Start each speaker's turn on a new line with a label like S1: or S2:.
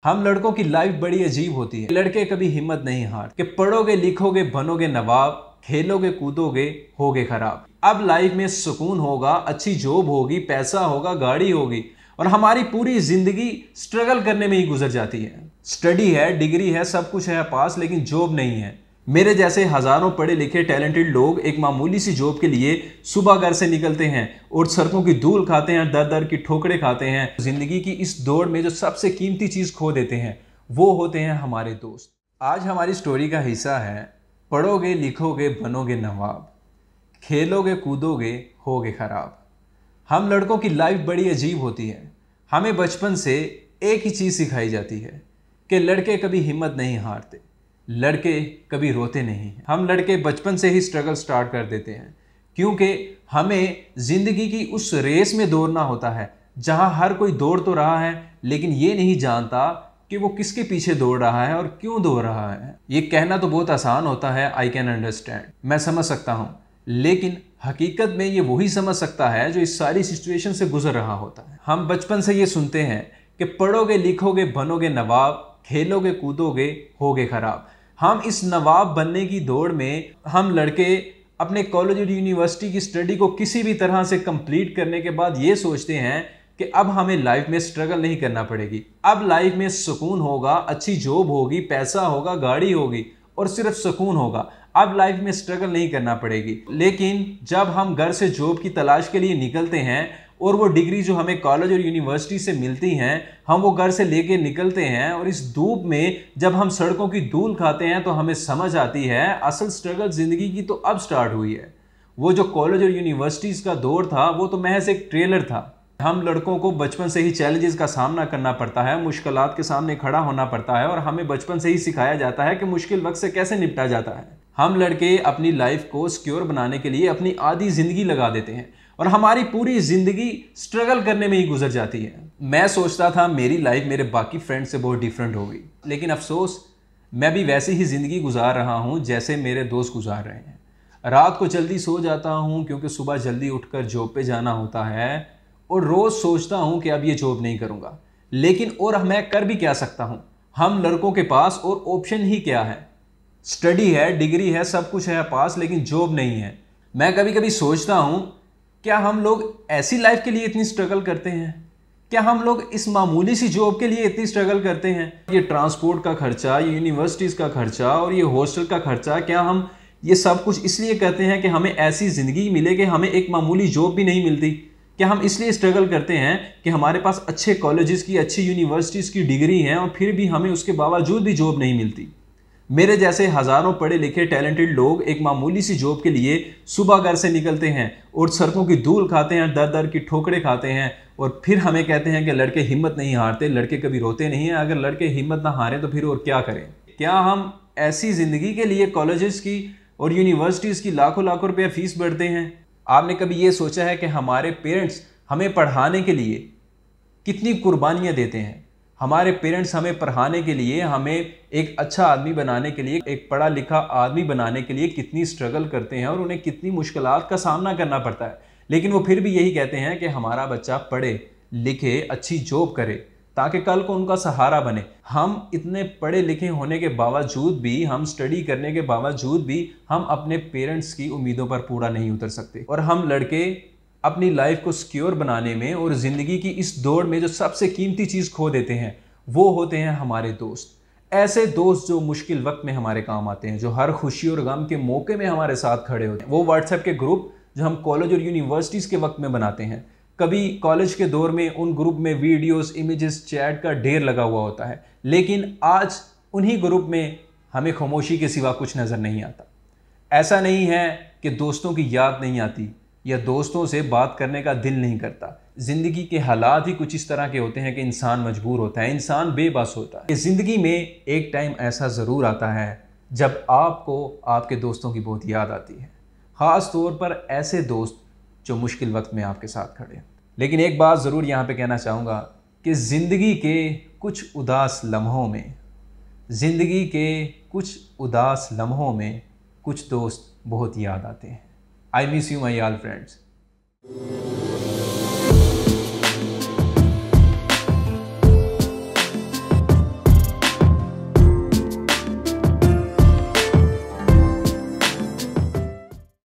S1: हम लड़कों की लाइफ बड़ी अजीब होती है। लड़के कभी हिम्मत नहीं हारते कि पढ़ोगे लिखोगे बनोगे नवाब, खेलोगे कूदोगे होगे खराब। अब लाइफ में सुकून होगा, अच्छी जॉब होगी, पैसा होगा, गाड़ी होगी और हमारी पूरी जिंदगी स्ट्रगल करने में ही गुजर जाती है। स्टडी है, डिग्री है, सब कुछ है पास, लेकिन जॉब नहीं है। मेरे जैसे हजारों पढ़े लिखे टैलेंटेड लोग एक मामूली सी जॉब के लिए सुबह घर से निकलते हैं और सड़कों की धूल खाते हैं, दर दर की ठोकरें खाते हैं। जिंदगी की इस दौड़ में जो सबसे कीमती चीज खो देते हैं वो होते हैं हमारे दोस्त। आज हमारी स्टोरी का हिस्सा है पढ़ोगे लिखोगे बनोगे नवाब, खेलोगे कूदोगे होगे खराब। हम लड़कों की लाइफ बड़ी अजीब होती है। हमें बचपन से एक ही चीज़ सिखाई जाती है कि लड़के कभी हिम्मत नहीं हारते, लड़के कभी रोते नहीं। हम लड़के बचपन से ही स्ट्रगल स्टार्ट कर देते हैं क्योंकि हमें ज़िंदगी की उस रेस में दौड़ना होता है जहां हर कोई दौड़ तो रहा है लेकिन ये नहीं जानता कि वो किसके पीछे दौड़ रहा है और क्यों दौड़ रहा है। ये कहना तो बहुत आसान होता है, आई कैन अंडरस्टैंड, मैं समझ सकता हूँ, लेकिन हकीकत में ये वही समझ सकता है जो इस सारी सिचुएशन से गुजर रहा होता है। हम बचपन से ये सुनते हैं कि पढ़ोगे लिखोगे बनोगे नवाब, खेलोगे कूदोगे होगे खराब। हम इस नवाब बनने की दौड़ में हम लड़के अपने कॉलेज और यूनिवर्सिटी की स्टडी को किसी भी तरह से कंप्लीट करने के बाद ये सोचते हैं कि अब हमें लाइफ में स्ट्रगल नहीं करना पड़ेगी, अब लाइफ में सुकून होगा, अच्छी जॉब होगी, पैसा होगा, गाड़ी होगी और सिर्फ सुकून होगा। अब लाइफ में स्ट्रगल नहीं करना पड़ेगी। लेकिन जब हम घर से जॉब की तलाश के लिए निकलते हैं और वो डिग्री जो हमें कॉलेज और यूनिवर्सिटी से मिलती हैं हम वो घर से लेके निकलते हैं और इस धूप में जब हम सड़कों की धूल खाते हैं तो हमें समझ आती है असल स्ट्रगल जिंदगी की तो अब स्टार्ट हुई है। वो जो कॉलेज और यूनिवर्सिटीज़ का दौर था वो तो महज एक ट्रेलर था। हम लड़कों को बचपन से ही चैलेंजेस का सामना करना पड़ता है, मुश्किलात के सामने खड़ा होना पड़ता है और हमें बचपन से ही सिखाया जाता है कि मुश्किल वक्त से कैसे निपटा जाता है। हम लड़के अपनी लाइफ को सिक्योर बनाने के लिए अपनी आधी जिंदगी लगा देते हैं और हमारी पूरी जिंदगी स्ट्रगल करने में ही गुजर जाती है। मैं सोचता था मेरी लाइफ मेरे बाकी फ्रेंड से बहुत डिफरेंट होगी, लेकिन अफसोस मैं भी वैसी ही ज़िंदगी गुजार रहा हूँ जैसे मेरे दोस्त गुजार रहे हैं। रात को जल्दी सो जाता हूँ क्योंकि सुबह जल्दी उठकर जॉब पे जाना होता है और रोज़ सोचता हूँ कि अब ये जॉब नहीं करूँगा, लेकिन और मैं कर भी क्या सकता हूँ। हम लड़कों के पास और ऑप्शन ही क्या है? स्टडी है, डिग्री है, सब कुछ है पास, लेकिन जॉब नहीं है। मैं कभी कभी सोचता हूँ क्या हम लोग ऐसी लाइफ के लिए इतनी स्ट्रगल करते हैं? क्या हम लोग इस मामूली सी जॉब के लिए इतनी स्ट्रगल करते हैं? ये ट्रांसपोर्ट का खर्चा, ये यूनिवर्सिटीज़ का खर्चा और ये हॉस्टल का खर्चा, क्या हम ये सब कुछ इसलिए करते हैं कि हमें ऐसी ज़िंदगी मिले कि हमें एक मामूली जॉब भी नहीं मिलती? क्या हम इसलिए स्ट्रगल करते हैं कि हमारे पास अच्छे कॉलेजेस की, अच्छी यूनिवर्सिटीज़ की डिग्री हैं और फिर भी हमें उसके बावजूद भी जॉब नहीं मिलती? मेरे जैसे हजारों पढ़े लिखे टैलेंटेड लोग एक मामूली सी जॉब के लिए सुबह घर से निकलते हैं और सड़कों की धूल खाते हैं, दर दर की ठोकरें खाते हैं और फिर हमें कहते हैं कि लड़के हिम्मत नहीं हारते, लड़के कभी रोते नहीं हैं। अगर लड़के हिम्मत ना हारें तो फिर और क्या करें? क्या हम ऐसी ज़िंदगी के लिए कॉलेजेस की और यूनिवर्सिटीज़ की लाखों लाखों रुपया फीस भरते हैं? आपने कभी ये सोचा है कि हमारे पेरेंट्स हमें पढ़ाने के लिए कितनी कुर्बानियाँ देते हैं? हमारे पेरेंट्स हमें पढ़ाने के लिए, हमें एक अच्छा आदमी बनाने के लिए, एक पढ़ा लिखा आदमी बनाने के लिए कितनी स्ट्रगल करते हैं और उन्हें कितनी मुश्किलात का सामना करना पड़ता है। लेकिन वो फिर भी यही कहते हैं कि हमारा बच्चा पढ़े लिखे, अच्छी जॉब करे ताकि कल को उनका सहारा बने। हम इतने पढ़े लिखे होने के बावजूद भी, हम स्टडी करने के बावजूद भी हम अपने पेरेंट्स की उम्मीदों पर पूरा नहीं उतर सकते और हम लड़के अपनी लाइफ को सिक्योर बनाने में और ज़िंदगी की इस दौड़ में जो सबसे कीमती चीज़ खो देते हैं वो होते हैं हमारे दोस्त। ऐसे दोस्त जो मुश्किल वक्त में हमारे काम आते हैं, जो हर खुशी और गम के मौके में हमारे साथ खड़े होते हैं। वो व्हाट्सएप के ग्रुप जो हम कॉलेज और यूनिवर्सिटीज़ के वक्त में बनाते हैं, कभी कॉलेज के दौर में उन ग्रुप में वीडियोस, इमेजेस, चैट का ढेर लगा हुआ होता है, लेकिन आज उन्हीं ग्रुप में हमें खामोशी के सिवा कुछ नज़र नहीं आता। ऐसा नहीं है कि दोस्तों की याद नहीं आती या दोस्तों से बात करने का दिल नहीं करता। ज़िंदगी के हालात ही कुछ इस तरह के होते हैं कि इंसान मजबूर होता है, इंसान बेबस होता है। ज़िंदगी में एक टाइम ऐसा ज़रूर आता है जब आपको आपके दोस्तों की बहुत याद आती है, ख़ास तौर पर ऐसे दोस्त जो मुश्किल वक्त में आपके साथ खड़े हैं। लेकिन एक बात ज़रूर यहाँ पे कहना चाहूँगा कि ज़िंदगी के कुछ उदास लम्हों में, ज़िंदगी के कुछ उदास लम्हों में कुछ दोस्त बहुत याद आते हैं। I miss you, my all friends.